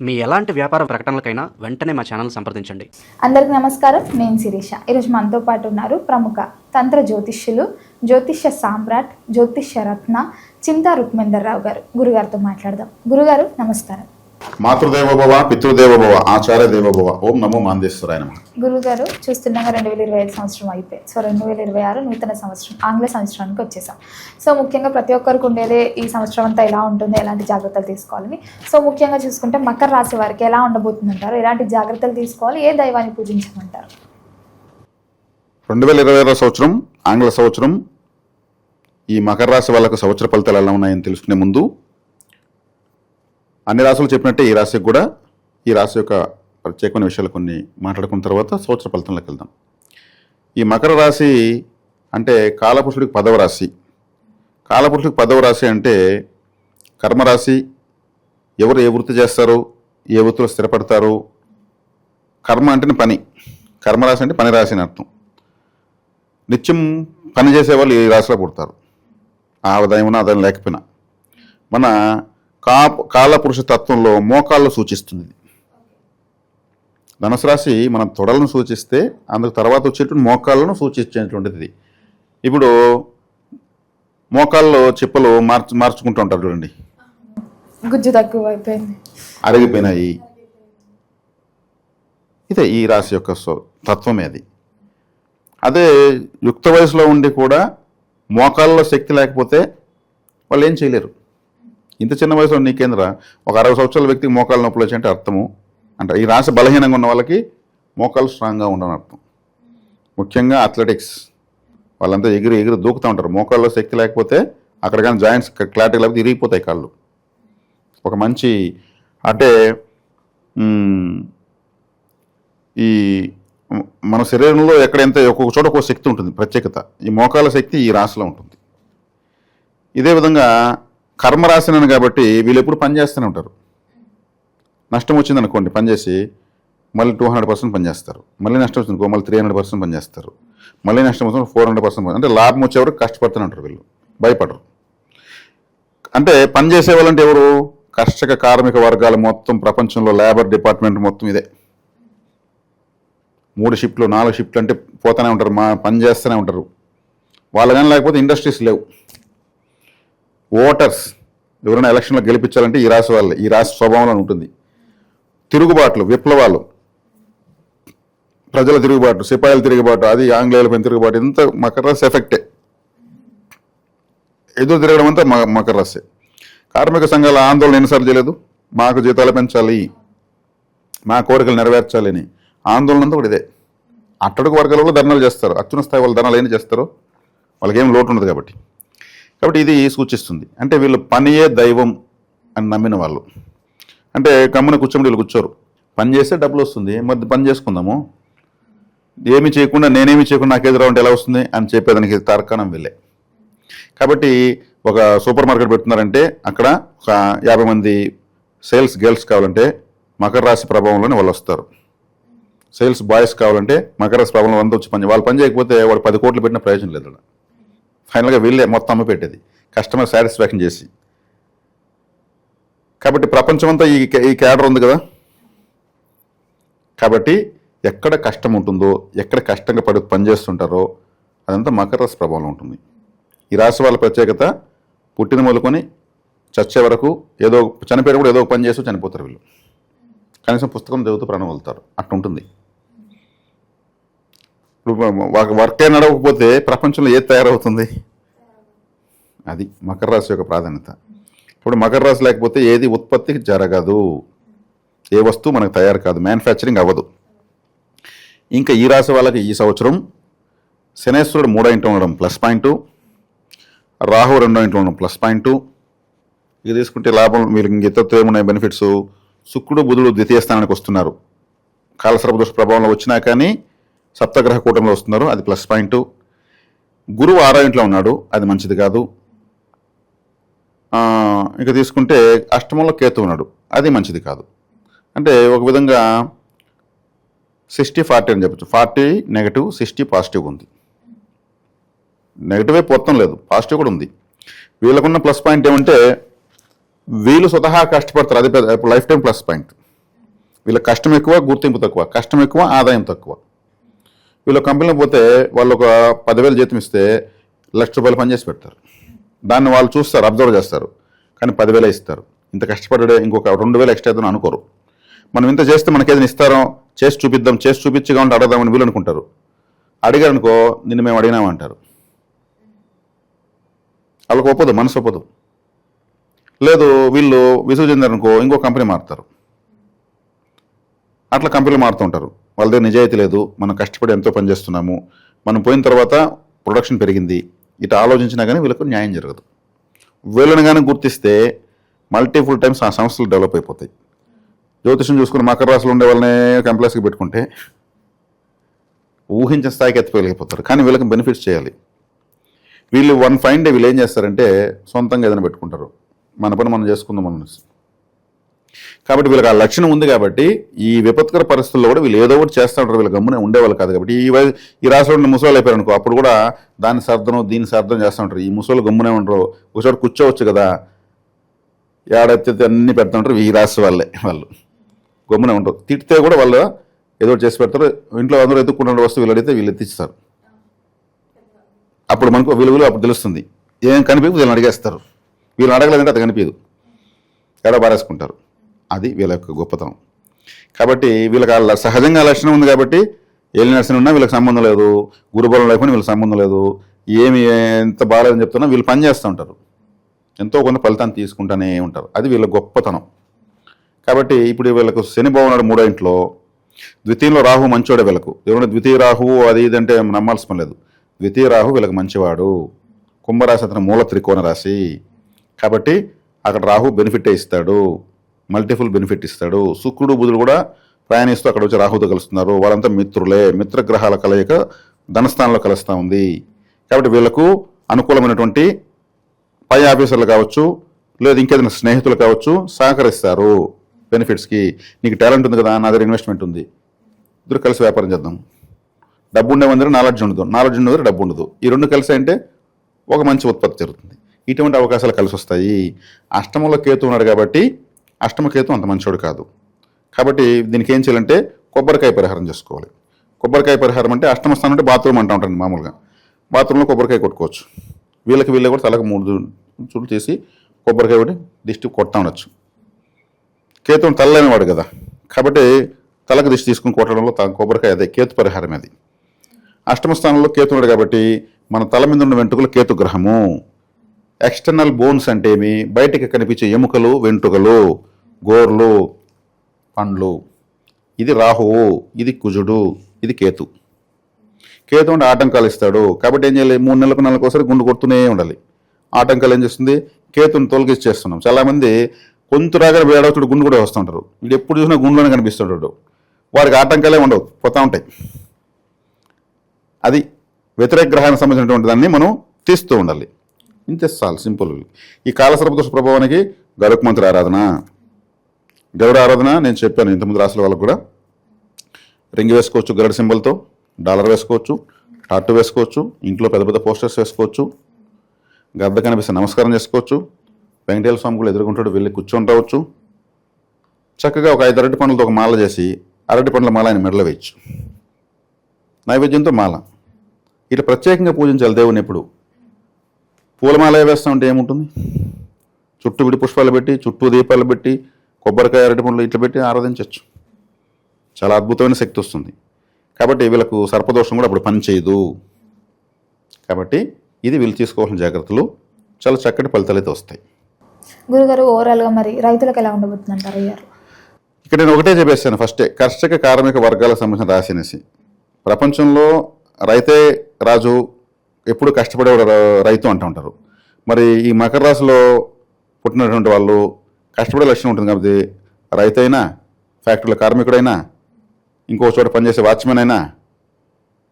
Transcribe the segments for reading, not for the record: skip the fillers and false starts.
మీ ఎలాంటి వ్యాపార ప్రకటనలకైనా వెంటనే మా ఛానల్ సంప్రదించండి. అందరికీ నమస్కారం. నేను శిరీష. ఈరోజు మనతో పాటు ఉన్నారు ప్రముఖ తంత్ర జ్యోతిష్యులు, జ్యోతిష్య సామ్రాట్, జ్యోతిష్య రత్న చింతా రుక్మేందర్ రావు గారు. గురుగారితో మాట్లాడదాం. గురుగారు నమస్కారం. మాతృదేవోభవ, పితృదేవోభవ, ఆచార్య దేవోభవ. ఓం నమో మాందేశ్వరాయ నమః. గురుగారు చూస్తున్నాగా 2025 సంవత్సరం అయిపోయి, సో 2026 నూతన సంవత్సరం, ఆంగ్ల సంవత్సరానికి వచ్చేసాం. సో ముఖ్యంగా ప్రతి ఒక్కరికి ఉండేదే ఈ సంవత్సరం అంతా ఎలా ఉంటుంది, ఎలాంటి జాగ్రత్తలు తీసుకోవాలని. సో ముఖ్యంగా చూసుకుంటే మకర రాశి వారికి ఎలా ఉండబోతుందంటారు, ఎలాంటి జాగ్రత్తలు తీసుకోవాలి, ఏ దైవాన్ని పూజించమంటారు? 2026 సంవత్సరం ఆంగ్ల సంవత్సరం. ఈ మకర రాశి వాళ్ళకు సంవత్సర ఫలితాలు ఎలా ఉన్నాయని తెలుసుకునే ముందు అన్ని రాశులు చెప్పినట్టే ఈ రాశికి కూడా ఈ రాశి యొక్క ప్రత్యేకమైన విషయాలు కొన్ని మాట్లాడుకున్న తర్వాత సంవత్సర ఫలితంలోకి వెళ్దాం. ఈ మకర రాశి అంటే కాలపురుషుడికి 10వ రాశి. కాలపురుషుడికి 10వ రాశి అంటే కర్మరాశి. ఎవరు ఏ వృత్తి చేస్తారు, ఏ వృత్తిలో స్థిరపడతారు. కర్మ అంటేనే పని, కర్మరాశి అంటే పని రాశి అని అర్థం. నిత్యం పని చేసేవాళ్ళు ఈ రాశిలో పుడతారు, ఆదాయం ఉన్నా ఆదాయం లేకపోయినా. మన కాలపురుష తత్వంలో మోకాళ్ళు సూచిస్తుంది. ధనుసు రాశి మన తొడలను సూచిస్తే అందుకు తర్వాత వచ్చేటువంటి మోకాళ్ళను సూచించేటువంటిది. ఇప్పుడు మోకాళ్ళలో చిప్పలు మార్చుకుంటూ ఉంటారు చూడండి, గుజ్జు తక్కువ అయిపోయింది, అరిగిపోయినాయి. ఇదే ఈ రాశి యొక్క తత్వమే అది. అదే యుక్త వయసులో ఉండి కూడా మోకాళ్ళలో శక్తి లేకపోతే వాళ్ళు ఏం చేయలేరు. ఇంత చిన్న వయసులో నీకేంద్ర ఒక 60 సంవత్సరాల వ్యక్తికి మోకాళ్ళ నొప్పులు వచ్చాయంటే అర్థము అంటే ఈ రాశి బలహీనంగా ఉన్న వాళ్ళకి మోకాళ్ళు స్ట్రాంగ్గా ఉండని అర్థం. ముఖ్యంగా అథ్లెటిక్స్ వాళ్ళంతా ఎగిరి దూకుతూ ఉంటారు. మోకాళ్ళలో శక్తి లేకపోతే అక్కడ కానీ జాయింట్స్ క్లారిటీ లేకపోతే ఇరిగిపోతాయి కాళ్ళు. ఒక మంచి అంటే ఈ మన శరీరంలో ఎక్కడైతే ఒక్కొక్క చోట ఒక్కొక్క శక్తి ఉంటుంది, ప్రత్యేకత. ఈ మోకాళ్ళ శక్తి ఈ రాశిలో ఉంటుంది. ఇదే విధంగా కర్మరాశినని కాబట్టి వీళ్ళు ఎప్పుడు పనిచేస్తూనే ఉంటారు. నష్టం వచ్చింది అనుకోండి, పనిచేసి మళ్ళీ 200% పనిచేస్తారు. మళ్ళీ నష్టం వచ్చింది మళ్ళీ 300% పనిచేస్తారు. మళ్ళీ నష్టం వచ్చింది 400% అంటే లాభం వచ్చేవరకు కష్టపడుతూనే ఉంటారు. వీళ్ళు భయపడరు. అంటే పనిచేసే వాళ్ళంటే ఎవరు? కర్షక కార్మిక వర్గాలు మొత్తం ప్రపంచంలో లేబర్ డిపార్ట్మెంట్ మొత్తం ఇదే. 3 షిఫ్ట్లు 4 షిఫ్ట్లు అంటే పోతూనే ఉంటారు, పని చేస్తూనే ఉంటారు. వాళ్ళు కానీ లేకపోతే ఇండస్ట్రీస్ లేవు. ఓటర్స్ ఎవరైనా ఎలక్షన్లో గెలిపించాలంటే ఈ రాశి వాళ్ళే, ఈ రాశి స్వభావంలో ఉంటుంది. తిరుగుబాట్లు, విప్లవాలు, ప్రజల తిరుగుబాటు, సిపాయిల తిరుగుబాటు, అది ఆంగ్లేయుల పైన తిరుగుబాటు, ఇంత మకర రాశి ఎఫెక్టే. ఎదురు తిరగడం అంతా మకర రాశి. కార్మిక సంఘాల ఆందోళన ఎన్నిసార్లు చేయలేదు? మాకు జీతాలు పెంచాలి, మా కోరికలు నెరవేర్చాలి అని ఆందోళన అంతా కూడా ఇదే. అట్టడుగు వర్గాలలో ధర్నాలు చేస్తారు, అత్యున్న స్థాయి వాళ్ళు ధర్నాలు ఏం చేస్తారు, వాళ్ళకి ఏం లోటు ఉండదు కాబట్టి ఇది సూచిస్తుంది. అంటే వీళ్ళు పనియే దైవం అని నమ్మిన వాళ్ళు. అంటే గమ్మున కూర్చొని వీళ్ళు కూర్చోరు, పని చేస్తే డబ్బులు వస్తుంది, మధ్య పని చేసుకుందాము, ఏమి చేయకుండా నేనేమి చేయకుండా నాకు ఎదురు ఉంటే ఎలా వస్తుంది అని చెప్పేదానికి తార్కాణం వీళ్ళే. కాబట్టి ఒక సూపర్ మార్కెట్ పెడుతున్నారంటే అక్కడ ఒక 50 మంది సేల్స్ గర్ల్స్ కావాలంటే మకర రాశి ప్రభావంలోనే వాళ్ళు వస్తారు. సేల్స్ బాయ్స్ కావాలంటే మకర రాశి ప్రభావంలో 100 వచ్చి వాళ్ళు పని చేయకపోతే వాడు 10 కోట్లు పెట్టిన ప్రయోజనం లేదు. ఫైనల్గా వీళ్ళే మొత్తం అమ్మి పెట్టేది, కస్టమర్ సాటిస్ఫాక్షన్ చేసి. కాబట్టి ప్రపంచం అంతా ఈ క్యాడర్ ఉంది కదా. కాబట్టి ఎక్కడ కష్టం ఉంటుందో, ఎక్కడ కష్టంగా పనిచేస్తుంటారో అదంతా మకర రాశి ప్రభావంలో ఉంటుంది. ఈ రాశి వాళ్ళ ప్రత్యేకత పుట్టిన మొదలుకొని చచ్చే వరకు ఏదో చనిపోయిన కూడా ఏదో ఒక పని చేస్తూ చనిపోతారు వీళ్ళు. కనీసం పుస్తకం చదువుతూ ప్రాణం వదులుతారు, అట్లుంటుంది. ఇప్పుడు వర్కే నడవకపోతే ప్రపంచంలో ఏది తయారవుతుంది? అది మకర రాశి యొక్క ప్రాధాన్యత. ఇప్పుడు మకర రాశి లేకపోతే ఏది ఉత్పత్తి జరగదు, ఏ వస్తువు మనకు తయారు కాదు, మ్యానుఫ్యాక్చరింగ్ అవ్వదు. ఇంకా ఈ రాశి వాళ్ళకి ఈ సంవత్సరం శనేశ్వరుడు 3వ ఇంట్లో ఉండడం ప్లస్ పాయింట్, రాహు 2వ ఇంట్లో ఉండడం ప్లస్ పాయింట్. ఇక తీసుకుంటే లాభం వీళ్ళకి ఇంక ఇతరత్వం ఏమున్నాయి బెనిఫిట్స్? శుక్రుడు బుధుడు ద్వితీయ స్థానానికి వస్తున్నారు. కాలసర్ప దోష ప్రభావంలో వచ్చినా కానీ సప్తగ్రహ కూటంలో వస్తున్నారు, అది ప్లస్ పాయింట్. గురువు 6వ ఇంట్లో ఉన్నాడు, అది మంచిది కాదు. ఇక తీసుకుంటే అష్టమంలో కేతు ఉన్నాడు, అది మంచిది కాదు. అంటే ఒక విధంగా 60-40 అని చెప్పచ్చు. 40 నెగటివ్, 60 పాజిటివ్గా ఉంది. నెగటివే మొత్తం లేదు, పాజిటివ్ కూడా ఉంది. వీళ్ళకున్న ప్లస్ పాయింట్ ఏమంటే వీళ్ళు స్వతహా కష్టపడతారు, అది లైఫ్ టైం ప్లస్ పాయింట్. వీళ్ళ కష్టం ఎక్కువ, గుర్తింపు తక్కువ. కష్టం ఎక్కువ, ఆదాయం తక్కువ. వీళ్ళ కంపెనీలో పోతే వాళ్ళు ఒక 10,000 జీతం ఇస్తే ₹1,00,000 పనిచేసి పెడతారు. దాన్ని వాళ్ళు చూస్తారు, అబ్జర్వ్ చేస్తారు, కానీ 10,000 ఇస్తారు. ఇంత కష్టపడే ఇంకొక 2,000 ఎక్స్ట్రా అవుతుందని అనుకోరు. మనం ఇంత చేస్తే మనకి ఏదైనా ఇస్తారో, చేసి చూపిద్దాం, చేసి చూపించగా ఉంటే అడగదామని వీళ్ళు అనుకుంటారు. అడిగారు అనుకో, నిన్ను మేము అడిగినామంటారు. వాళ్ళకి ఒప్పదు, మనసు ఒప్పదు. లేదు వీళ్ళు విసుగు చెందారనుకో, ఇంకో కంపెనీ మారుతారు. అట్లా కంపెనీలు మారుతుంటారు. వాళ్ళ దగ్గర నిజాయితీ లేదు, మనం కష్టపడి ఎంతో పని చేస్తున్నాము, మనం పోయిన తర్వాత ప్రొడక్షన్ పెరిగింది, ఇట్లా ఆలోచించినా కానీ వీళ్ళకు న్యాయం జరగదు. వీళ్ళని కానీ గుర్తిస్తే మల్టిపుల్ టైమ్స్ ఆ సంస్థలు డెవలప్ అయిపోతాయి. జ్యోతిషం చూసుకుని మకర రాశిలో ఉండే వాళ్ళనే ఎంప్లాయీస్కి పెట్టుకుంటే ఊహించిన స్థాయికి ఎత్తిపోలేకపోతారు. కానీ వీళ్ళకి బెనిఫిట్స్ చేయాలి. వీళ్ళు వన్ ఫైన్ డే వీళ్ళు ఏం చేస్తారంటే సొంతంగా ఏదైనా పెట్టుకుంటారు, మన పని మనం చేసుకుందాం అనేసి. కాబట్టి వీళ్ళకి ఆ లక్షణం ఉంది. కాబట్టి ఈ విపత్కర పరిస్థితుల్లో కూడా వీళ్ళు ఏదో ఒకటి చేస్తూ ఉంటారు. వీళ్ళు గమ్మునే ఉండేవాళ్ళు కాదు. కాబట్టి ఈ రాశిలో ఉండే ముసలు అయిపోయారు అనుకో, అప్పుడు కూడా దాన్ని సర్దనం దీన్ని సర్దనం చేస్తూ ఉంటారు. ఈ ముసలు గమ్మునే ఉండరు, ఒకసారి కూర్చోవచ్చు కదా, ఏడెత్తి అన్ని పెడతా ఉంటారు. ఈ రాశి వాళ్ళే వాళ్ళు గమ్మునే ఉంటారు. తిడితే కూడా వాళ్ళు ఏదో ఒకటి చేసి పెడతారు. ఇంట్లో అందరూ ఎత్తుకుంటున్న వస్తువు వీళ్ళు అడిగితే వీళ్ళు ఎత్తిస్తారు. అప్పుడు మనకు విలువలు అప్పుడు తెలుస్తుంది. ఏం కనిపించదు వీళ్ళని అడిగేస్తారు. వీళ్ళని అడగలేదంటే అది కనిపించదు, ఎడ బారేసుకుంటారు. అది వీళ్ళ యొక్క గొప్పతనం. కాబట్టి వీళ్ళకి సహజంగా లక్షణం ఉంది. కాబట్టి ఏలి నర్సన ఉన్నా వీళ్ళకి సంబంధం లేదు, గురుబలం లేకుండా వీళ్ళకి సంబంధం లేదు. ఏమి ఎంత బాగాలేదని చెప్తున్నా వీళ్ళు పని చేస్తూ ఉంటారు, ఎంతో కొంత ఫలితాన్ని తీసుకుంటూనే ఉంటారు. అది వీళ్ళ గొప్పతనం. కాబట్టి ఇప్పుడు వీళ్ళకు శని బాగున్నాడు 3వ ఇంట్లో, ద్వితీయంలో రాహు మంచివాడే వీళ్ళకు. ఏమన్నా ద్వితీయ రాహు అది ఇదంటే నమ్మాల్సిన పని లేదు. ద్వితీయ రాహు వీళ్ళకి మంచివాడు. కుంభరాశి అతను మూల త్రికోణ రాశి. కాబట్టి అక్కడ రాహు బెనిఫిట్ ఇస్తాడు, మల్టిపుల్ బెనిఫిట్ ఇస్తాడు. శుక్రుడు బుధుడు కూడా ప్రయాణిస్తూ అక్కడ వచ్చి రాహుతో కలుస్తున్నారు. వాళ్ళంతా మిత్రులే. మిత్రగ్రహాల కలయిక ధనస్థానంలో కలుస్తూ ఉంది. కాబట్టి వీళ్ళకు అనుకూలమైనటువంటి పై ఆఫీసర్లు కావచ్చు, లేదు ఇంకేదైనా స్నేహితులు కావచ్చు, సహకరిస్తారు బెనిఫిట్స్కి. నీకు టాలెంట్ ఉంది కదా, నా దగ్గర ఇన్వెస్ట్మెంట్ ఉంది, ఇద్దరు కలిసి వ్యాపారం చేద్దాం. డబ్బు ఉండే మంది నాలెడ్జ్ ఉండదు, నాలెడ్జ్ ఉండే డబ్బు ఉండదు. ఈ రెండు కలిసి అంటే ఒక మంచి ఉత్పత్తి జరుగుతుంది. ఇటువంటి అవకాశాలు కలిసి వస్తాయి. అష్టమంలో కేతు ఉన్నాడు కాబట్టి అష్టమ కేతు అంత మంచివాడు కాదు. కాబట్టి దీనికి ఏం చేయాలంటే కొబ్బరికాయ పరిహారం చేసుకోవాలి. కొబ్బరికాయ పరిహారం అంటే అష్టమ స్థానం అంటే బాత్రూమ్ అంటూ ఉంటుంది. మామూలుగా బాత్రూంలో కొబ్బరికాయ కొట్టుకోవచ్చు. వీళ్ళకి కూడా తలకు 3 చుట్లు చేసి కొబ్బరికాయ ఒకటి దిష్టి కొడతా ఉండొచ్చు. కేతువుని తల్లనేవాడు కదా, కాబట్టి తలకు దిష్టి తీసుకుని కొట్టడంలో కొబ్బరికాయ అదే కేతు పరిహారం. అది అష్టమ స్థానంలో కేతున్నాడు కాబట్టి మన తల మీద ఉన్న వెంట్రుకలు కేతు గ్రహము. ఎక్స్టర్నల్ బోన్స్ అంటే ఏమి, బయటికి కనిపించే ఎముకలు, వెంట్రుకలు, గోర్లు, పండ్లు. ఇది రాహువు, ఇది కుజుడు, ఇది కేతు. కేతు అంటే ఆటంకాలు ఇస్తాడు. కాబట్టి ఏం చేయాలి, 3 నెలలకు ఒకసారి గుండు కొడుతూనే ఉండాలి. ఆటంకాలు ఏం చేస్తుంది, కేతుని తొలగిచ్చేస్తున్నాం. చాలామంది కొంచెరాగా వేడవుతుడు గుండు కూడా వస్తుంటారు. వీడు ఎప్పుడు చూసినా గుండులోనే కనిపిస్తుంటాడు. వారికి ఆటంకాలే ఉండవు, పోతూ ఉంటాయి. అది వ్యతిరేక గ్రహానికి సంబంధించినటువంటి దాన్ని మనం తీస్తూ ఉండాలి. ఇంతే చాలు, సింపుల్. ఈ కాలసర్పదోష ప్రభావానికి గరుక్ మంత్ర ఆరాధన, గరుడ ఆరాధన నేను చెప్పాను ఇంతకుముందు రాసుల వాళ్ళకు కూడా. రింగ్ వేసుకోవచ్చు గరుడ సింబల్తో, డాలర్ వేసుకోవచ్చు, టాటూ వేసుకోవచ్చు, ఇంట్లో పెద్ద పెద్ద పోస్టర్స్ వేసుకోవచ్చు, గద్ద కనిపిస్తే నమస్కారం చేసుకోవచ్చు. వెంకటేశ్వర స్వామి కూడా ఎదుర్కొంటాడు, వెళ్ళి కూర్చొని రావచ్చు. చక్కగా ఒక 5 అరటి పండ్లతో ఒక మాల చేసి అరటి పండ్ల మాల ఆయన మెడలో వేయచ్చు, నైవేద్యంతో మాల. ఇట్లా ప్రత్యేకంగా పూజించాలి దేవుని. ఎప్పుడు పూలమాల వేస్తూ ఉంటే ఏముంటుంది, చుట్టూ విడి పుష్పాలు పెట్టి, చుట్టూ దీపాలు పెట్టి, కొబ్బరికాయ అరటి పండ్లు ఇట్లా పెట్టి ఆరాధించవచ్చు. చాలా అద్భుతమైన శక్తి వస్తుంది. కాబట్టి వీళ్ళకు సర్పదోషం కూడా అప్పుడు పని చేయదు. కాబట్టి ఇది వీళ్ళు తీసుకోవాల్సిన జాగ్రత్తలు. చాలా చక్కటి ఫలితాలు అయితే వస్తాయి. గురుగారు, ఓవరాల్గా మరి రైతులకు ఎలా ఉండబోతుంది అంటారు అయ్యారు? ఇక్కడ నేను ఒకటే చెప్పేస్తాను ఫస్టే, కర్షక కార్మిక వర్గాలకు సంబంధించిన రాశి అనేసి. ప్రపంచంలో రైతే రాజు, ఎప్పుడు కష్టపడే రైతు అంటూ ఉంటారు. మరి ఈ మకర రాశిలో పుట్టినటువంటి వాళ్ళు కష్టపడే లక్షణం ఉంటుంది. కాబట్టి రైతు అయినా, ఫ్యాక్టరీలో కార్మికుడైనా, ఇంకో చోట పనిచేసే వాచ్మెన్ అయినా,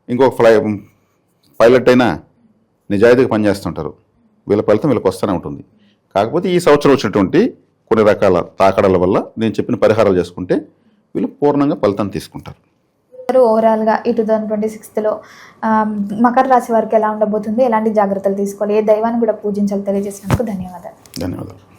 ఇంకొక పైలట్ అయినా నిజాయితీగా పనిచేస్తుంటారు. వీళ్ళ ఫలితం వీళ్ళకి వస్తూనే ఉంటుంది. కాకపోతే ఈ సంవత్సరం వచ్చినటువంటి కొన్ని రకాల తాకడాల వల్ల నేను చెప్పిన పరిహారాలు చేసుకుంటే వీళ్ళు పూర్ణంగా ఫలితాన్ని తీసుకుంటారు. ఓవరాల్గా ఈ 2026లో మకర రాశి వారికి ఎలా ఉండబోతుంది, ఎలాంటి జాగ్రత్తలు తీసుకోవాలి, ఏ దైవాన్ని కూడా పూజించాలి తెలియజేసినందుకు ధన్యవాదాలు. ధన్యవాదాలు.